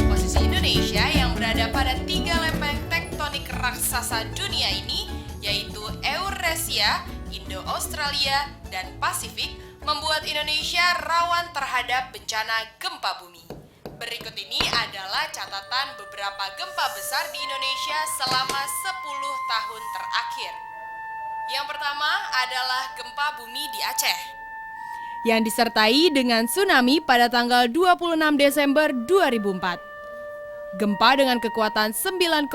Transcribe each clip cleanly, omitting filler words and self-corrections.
Posisi Indonesia yang berada pada 3 lempeng tektonik raksasa dunia ini, yaitu Eurasia, Indo-Australia, dan Pasifik, membuat Indonesia rawan terhadap bencana gempa bumi. Berikut ini adalah catatan beberapa gempa besar di Indonesia selama 10 tahun terakhir. Yang pertama adalah gempa bumi di Aceh, yang disertai dengan tsunami pada tanggal 26 Desember 2004. Gempa dengan kekuatan 9,3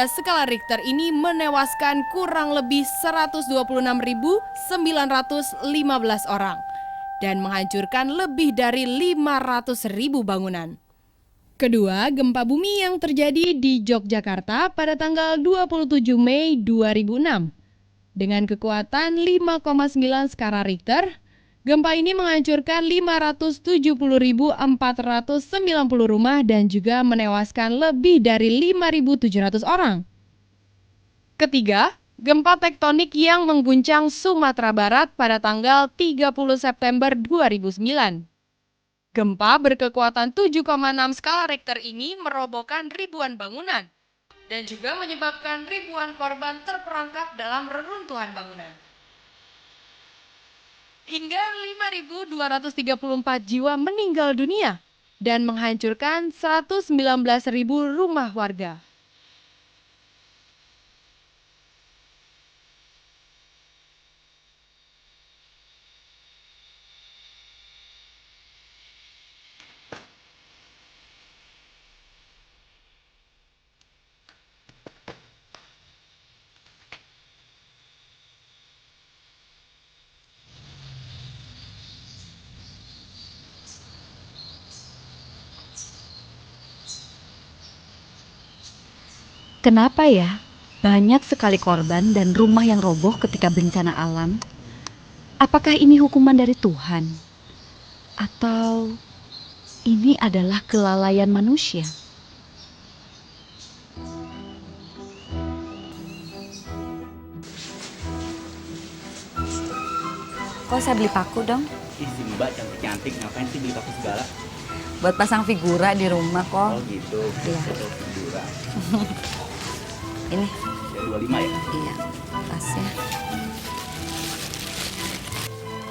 skala Richter ini menewaskan kurang lebih 126.915 orang dan menghancurkan lebih dari 500.000 bangunan. Kedua, gempa bumi yang terjadi di Yogyakarta pada tanggal 27 Mei 2006. Dengan kekuatan 5,9 skala Richter, gempa ini menghancurkan 570.490 rumah dan juga menewaskan lebih dari 5.700 orang. Ketiga, gempa tektonik yang mengguncang Sumatera Barat pada tanggal 30 September 2009. Gempa berkekuatan 7,6 skala Richter ini merobohkan ribuan bangunan dan juga menyebabkan ribuan korban terperangkap dalam reruntuhan bangunan. Hingga 5.234 jiwa meninggal dunia dan menghancurkan 119.000 rumah warga. Kenapa ya? Banyak sekali korban dan rumah yang roboh ketika bencana alam. Apakah ini hukuman dari Tuhan? Atau ini adalah kelalaian manusia? Kok saya beli paku dong? Ih, si Mbak cantik-cantik, ngapain sih beli paku segala? Buat pasang figura di rumah kok. Oh gitu, Iya. foto figura. Ini, Ya 25 ya? iya, tasnya.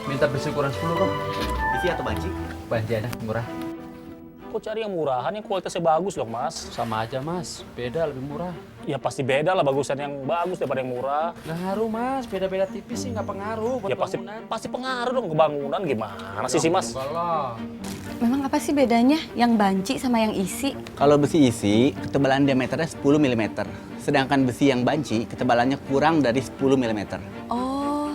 Minta besi ukuran 10 kok. Isi atau banci? Banci aja, murah. Kok cari yang murahan yang kualitasnya bagus dong, Mas? Sama aja mas, beda lebih murah. Ya pasti beda lah bagusan yang bagus daripada yang murah. Nggak ngaruh mas, beda-beda tipis sih nggak pengaruh buat Ya pasti bangunan. pasti pengaruh dong ke bangunan gimana sih Mas? Enggak lah. Memang apa sih bedanya yang banci sama yang isi? Kalau besi isi, ketebalan diameternya 10 mm. Sedangkan besi yang banci, ketebalannya kurang dari 10 mm. Oh,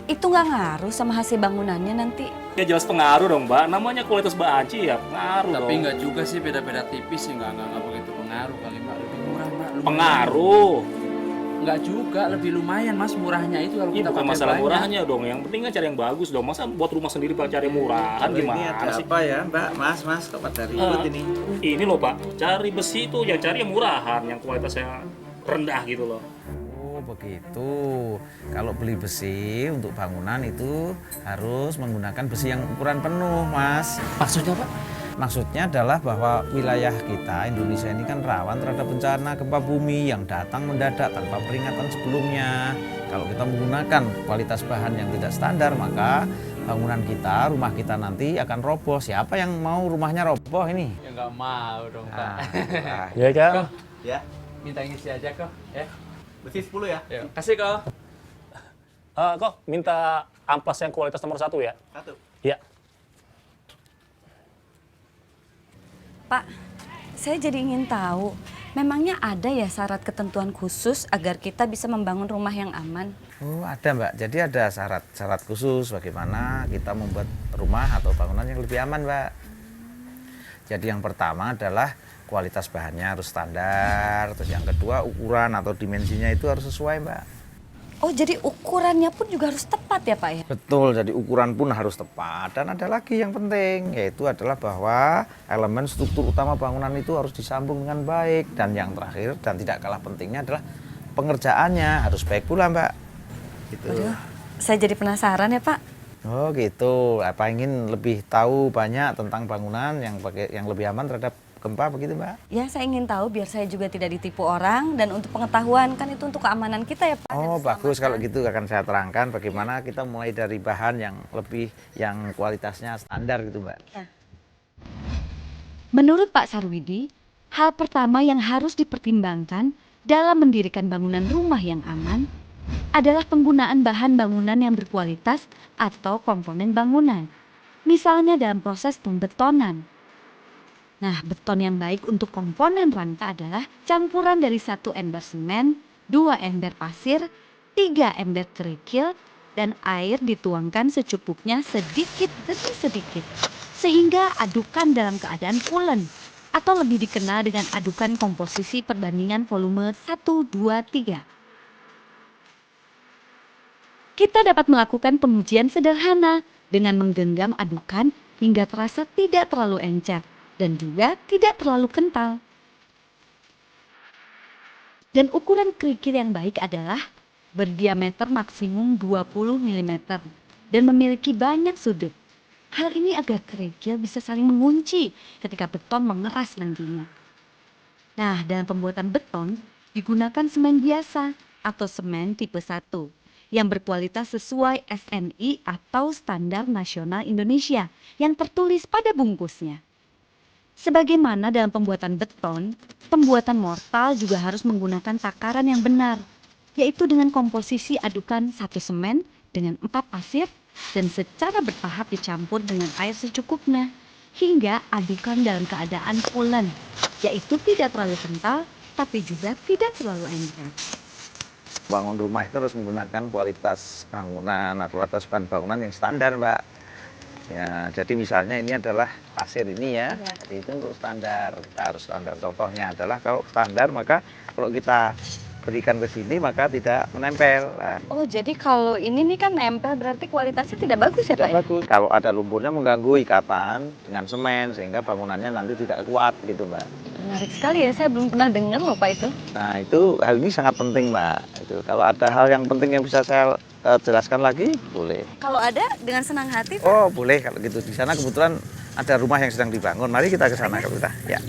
itu nggak ngaruh sama hasil bangunannya nanti? Ya jelas pengaruh dong, Mbak. Namanya kualitas banci ya pengaruh Tapi dong. nggak juga sih beda-beda tipis sih nggak begitu pengaruh kali mbak. Lebih murah mbak. lumayan. Pengaruh. Nggak juga, lebih lumayan mas murahnya itu kalau Ini kita bukan pakai masalah banyak. murahnya dong. Yang penting kan cari yang bagus dong. Masa buat rumah sendiri Pak cari yang murahan Ini gimana ada sih? apa ya Mbak, Mas, kok pada ribut ini? Ini loh Pak, cari besi itu yang cari yang murahan, yang kualitasnya rendah gitu loh. Oh begitu. Kalau beli besi untuk bangunan itu harus menggunakan besi yang ukuran penuh, Mas. Maksudnya pak? Maksudnya adalah bahwa wilayah kita, Indonesia ini kan rawan terhadap bencana gempa bumi yang datang mendadak tanpa peringatan sebelumnya. Kalau kita menggunakan kualitas bahan yang tidak standar, maka bangunan kita, rumah kita nanti akan roboh. Siapa yang mau rumahnya roboh ini? Ya nggak mau dong pak. Ya kan? Kok, Ya, minta ngisi aja kok. Ya. besi 10 ya? Yuk, kasih kok. Kok minta amplas yang kualitas nomor 1 ya? Satu. Ya. Pak, saya jadi ingin tahu, memangnya ada ya syarat ketentuan khusus agar kita bisa membangun rumah yang aman? Oh ada Mbak, jadi ada syarat khusus bagaimana kita membuat rumah atau bangunan yang lebih aman Mbak. Jadi yang pertama adalah kualitas bahannya harus standar, terus yang kedua ukuran atau dimensinya itu harus sesuai, Mbak. Oh, jadi ukurannya pun juga harus tepat ya, Pak ya? Betul, jadi ukuran pun harus tepat. Dan ada lagi yang penting, yaitu adalah bahwa elemen struktur utama bangunan itu harus disambung dengan baik. Dan yang terakhir dan tidak kalah pentingnya adalah pengerjaannya harus baik pula, Mbak. Gitu. Waduh, saya jadi penasaran ya, Pak. Oh gitu, apa ingin lebih tahu banyak tentang bangunan yang lebih aman terhadap gempa begitu, Mbak? Ya, saya ingin tahu biar saya juga tidak ditipu orang dan untuk pengetahuan kan itu untuk keamanan kita ya, Pak. Oh dan bagus, keselamatan. kalau gitu akan saya terangkan bagaimana kita mulai dari bahan yang kualitasnya standar gitu, Mbak. Menurut Pak Sarwidi, hal pertama yang harus dipertimbangkan dalam mendirikan bangunan rumah yang aman adalah penggunaan bahan bangunan yang berkualitas atau komponen bangunan. Misalnya dalam proses pembetonan. Nah, beton yang baik untuk komponen rangka adalah campuran dari 1 ember semen, 2 ember pasir, 3 ember kerikil, dan air dituangkan secukupnya sedikit demi sedikit. Sehingga adukan dalam keadaan pulen, atau lebih dikenal dengan adukan komposisi perbandingan volume 1, 2, 3. Kita dapat melakukan pengujian sederhana dengan menggenggam adukan hingga terasa tidak terlalu encer dan juga tidak terlalu kental. Dan ukuran kerikil yang baik adalah berdiameter maksimum 20 mm dan memiliki banyak sudut. Hal ini agar kerikil bisa saling mengunci ketika beton mengeras nantinya. Nah, dalam pembuatan beton digunakan semen biasa atau semen tipe 1 yang berkualitas sesuai SNI atau Standar Nasional Indonesia yang tertulis pada bungkusnya. Sebagaimana dalam pembuatan beton, pembuatan mortal juga harus menggunakan takaran yang benar, yaitu dengan komposisi adukan 1 semen dengan 4 pasir dan secara bertahap dicampur dengan air secukupnya, hingga adukan dalam keadaan pulen, yaitu tidak terlalu kental, tapi juga tidak terlalu encer. Bangun rumah itu harus menggunakan kualitas bangunan, kualitas bahan bangunan yang standar, Mbak. Ya, jadi misalnya ini adalah pasir ini ya, jadi itu untuk standar. Kita harus standar. Contohnya adalah kalau standar maka kalau kita berikan ke sini maka tidak menempel. Nah, Oh, jadi kalau ini nih kan nempel berarti kualitasnya tidak bagus ya, Pak? tidak bagus. Kalau ada lumpurnya mengganggu ikatan dengan semen sehingga bangunannya nanti tidak kuat gitu, Mbak. Menarik sekali ya, saya belum pernah dengar loh Pak itu. Nah, itu hal ini sangat penting, Mbak. Itu kalau ada hal yang penting yang bisa saya jelaskan lagi, boleh. Kalau ada dengan senang hati. Oh, boleh kalau gitu. Di sana kebetulan ada rumah yang sedang dibangun. Mari kita ke sana kalau kita. Ya.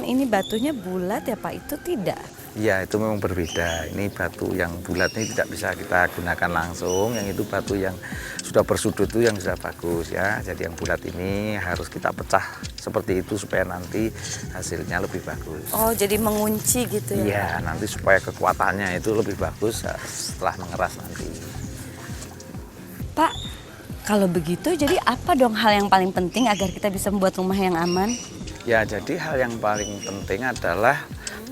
Ini batunya bulat ya Pak, itu tidak? Iya, itu memang berbeda. Ini batu yang bulat ini tidak bisa kita gunakan langsung. Yang itu batu yang sudah bersudut itu yang sudah bagus ya. Jadi yang bulat ini harus kita pecah seperti itu supaya nanti hasilnya lebih bagus. Oh, jadi mengunci gitu ya? Iya, nanti supaya kekuatannya itu lebih bagus setelah mengeras nanti. Pak, kalau begitu jadi apa dong hal yang paling penting agar kita bisa membuat rumah yang aman? Ya, jadi hal yang paling penting adalah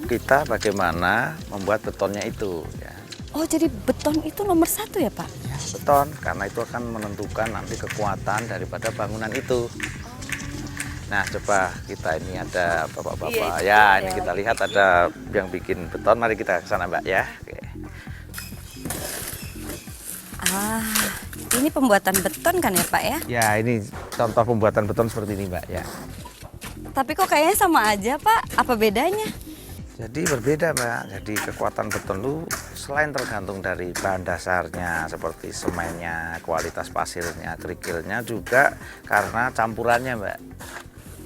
kita bagaimana membuat betonnya itu. Ya. Oh, jadi beton itu nomor 1 ya Pak? Ya, beton, karena itu akan menentukan nanti kekuatan daripada bangunan itu. Nah, coba kita ini ada bapak-bapak. Iya, Ya, ini kita lihat ada yang bikin beton. Mari kita ke sana, Mbak ya. Oke. Ah, ini pembuatan beton kan ya Pak ya? Ya, ini contoh pembuatan beton seperti ini, Mbak ya. Tapi kok kayaknya sama aja Pak, apa bedanya? Jadi berbeda, Mbak. Jadi kekuatan beton itu selain tergantung dari bahan dasarnya seperti semennya, kualitas pasirnya, kerikilnya juga karena campurannya, Mbak.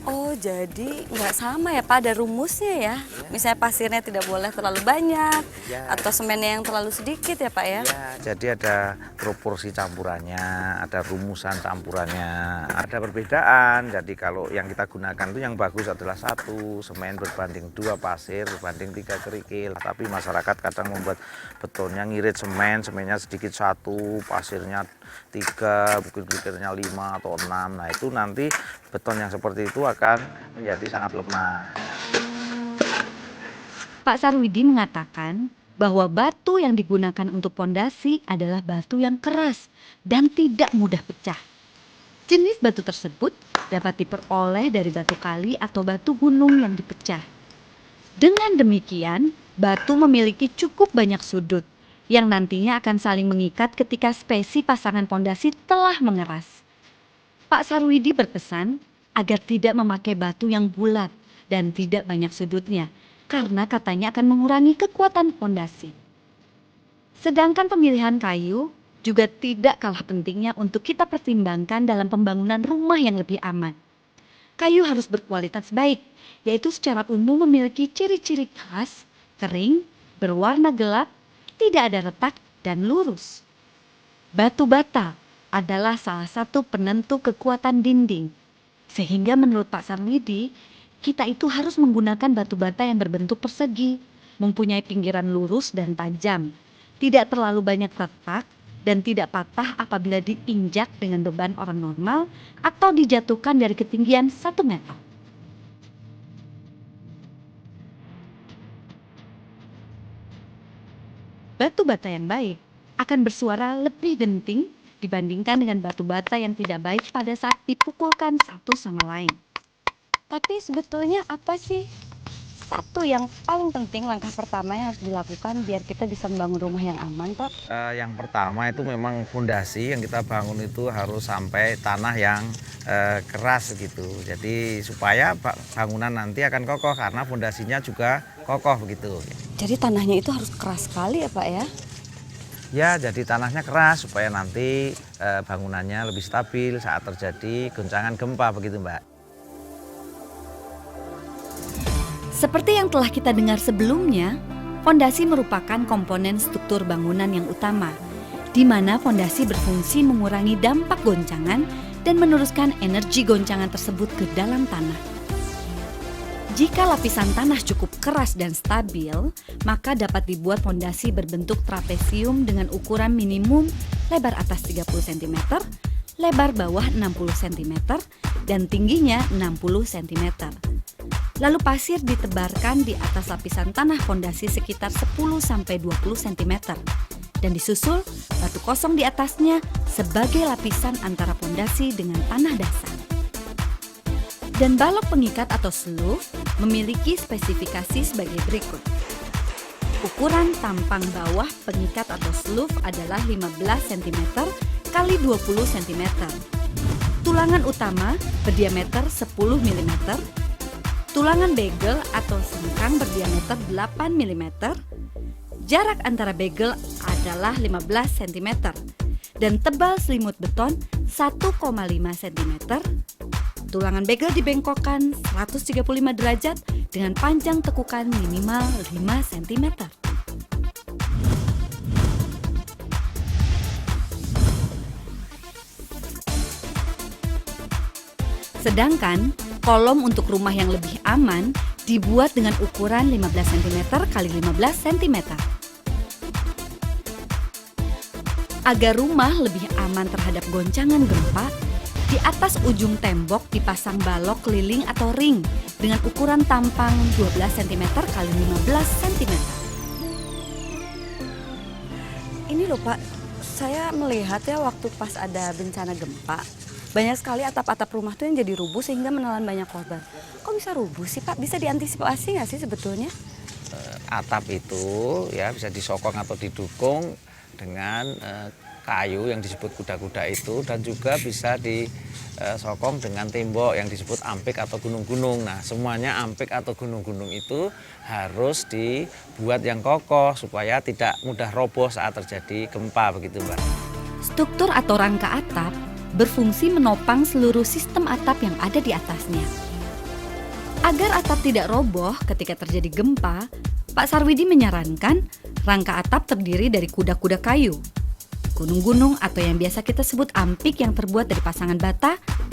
Oh, jadi nggak sama ya Pak, ada rumusnya ya? Misalnya pasirnya tidak boleh terlalu banyak, Ya. atau semennya yang terlalu sedikit ya Pak ya? Ya, jadi ada proporsi campurannya, ada rumusan campurannya, ada perbedaan. Jadi kalau yang kita gunakan itu yang bagus adalah 1 semen berbanding 2 pasir berbanding 3 kerikil. Tapi masyarakat kadang membuat betonnya ngirit semennya sedikit 1, pasirnya 3, mungkin kerikilnya 5 atau 6. Nah itu nanti beton yang seperti itu akan menjadi sangat lemah. Pak Sarwidi mengatakan bahwa batu yang digunakan untuk pondasi adalah batu yang keras dan tidak mudah pecah. Jenis batu tersebut dapat diperoleh dari batu kali atau batu gunung yang dipecah. Dengan demikian, batu memiliki cukup banyak sudut yang nantinya akan saling mengikat ketika spesi pasangan pondasi telah mengeras. Pak Sarwidi berpesan agar tidak memakai batu yang bulat dan tidak banyak sudutnya, karena katanya akan mengurangi kekuatan pondasi. Sedangkan pemilihan kayu juga tidak kalah pentingnya untuk kita pertimbangkan dalam pembangunan rumah yang lebih aman. Kayu harus berkualitas baik, yaitu secara umum memiliki ciri-ciri khas, kering, berwarna gelap, tidak ada retak, dan lurus. Batu bata adalah salah satu penentu kekuatan dinding. Sehingga menurut Pak Sarwidi, kita itu harus menggunakan batu bata yang berbentuk persegi, mempunyai pinggiran lurus dan tajam, tidak terlalu banyak retak, dan tidak patah apabila diinjak dengan beban orang normal atau dijatuhkan dari ketinggian 1 meter. Batu bata yang baik akan bersuara lebih genting dibandingkan dengan batu bata yang tidak baik pada saat dipukulkan satu sama lain. Tapi sebetulnya apa sih satu yang paling penting langkah pertama yang harus dilakukan biar kita bisa membangun rumah yang aman, Pak? Yang pertama itu memang fondasi yang kita bangun itu harus sampai tanah yang keras gitu. Jadi supaya bangunan nanti akan kokoh karena fondasinya juga kokoh begitu. Jadi tanahnya itu harus keras sekali ya, Pak ya? Ya, jadi tanahnya keras supaya nanti bangunannya lebih stabil saat terjadi goncangan gempa begitu, Mbak. Seperti yang telah kita dengar sebelumnya, fondasi merupakan komponen struktur bangunan yang utama, di mana fondasi berfungsi mengurangi dampak goncangan dan meneruskan energi goncangan tersebut ke dalam tanah. Jika lapisan tanah cukup keras dan stabil, maka dapat dibuat fondasi berbentuk trapesium dengan ukuran minimum lebar atas 30 cm, lebar bawah 60 cm, dan tingginya 60 cm. Lalu pasir ditebarkan di atas lapisan tanah fondasi sekitar 10-20 cm dan disusul batu kosong di atasnya sebagai lapisan antara fondasi dengan tanah dasar. Dan balok pengikat atau sloof memiliki spesifikasi sebagai berikut. Ukuran tampang bawah pengikat atau sloof adalah 15 cm x 20 cm. Tulangan utama berdiameter 10 mm. Tulangan bagel atau sengkang berdiameter 8 mm, jarak antara bagel adalah 15 cm, dan tebal selimut beton 1,5 cm. Tulangan bagel dibengkokkan 135 derajat dengan panjang tekukan minimal 5 cm. Sedangkan kolom untuk rumah yang lebih aman dibuat dengan ukuran 15 cm x 15 cm. Agar rumah lebih aman terhadap goncangan gempa, di atas ujung tembok dipasang balok keliling atau ring dengan ukuran tampang 12 cm x 15 cm. Ini loh Pak, saya melihat ya waktu pas ada bencana gempa, banyak sekali atap-atap rumah tuh yang jadi rubuh sehingga menelan banyak korban. Kok bisa rubuh sih Pak? Bisa diantisipasi nggak sih sebetulnya? Atap itu ya bisa disokong atau didukung dengan kayu yang disebut kuda-kuda itu dan juga bisa disokong dengan tembok yang disebut ampik atau gunung-gunung. Nah semuanya ampik atau gunung-gunung itu harus dibuat yang kokoh supaya tidak mudah roboh saat terjadi gempa begitu Mbak. Struktur atau rangka atap berfungsi menopang seluruh sistem atap yang ada di atasnya. Agar atap tidak roboh ketika terjadi gempa, Pak Sarwidi menyarankan rangka atap terdiri dari kuda-kuda kayu, gunung-gunung atau yang biasa kita sebut ampik yang terbuat dari pasangan bata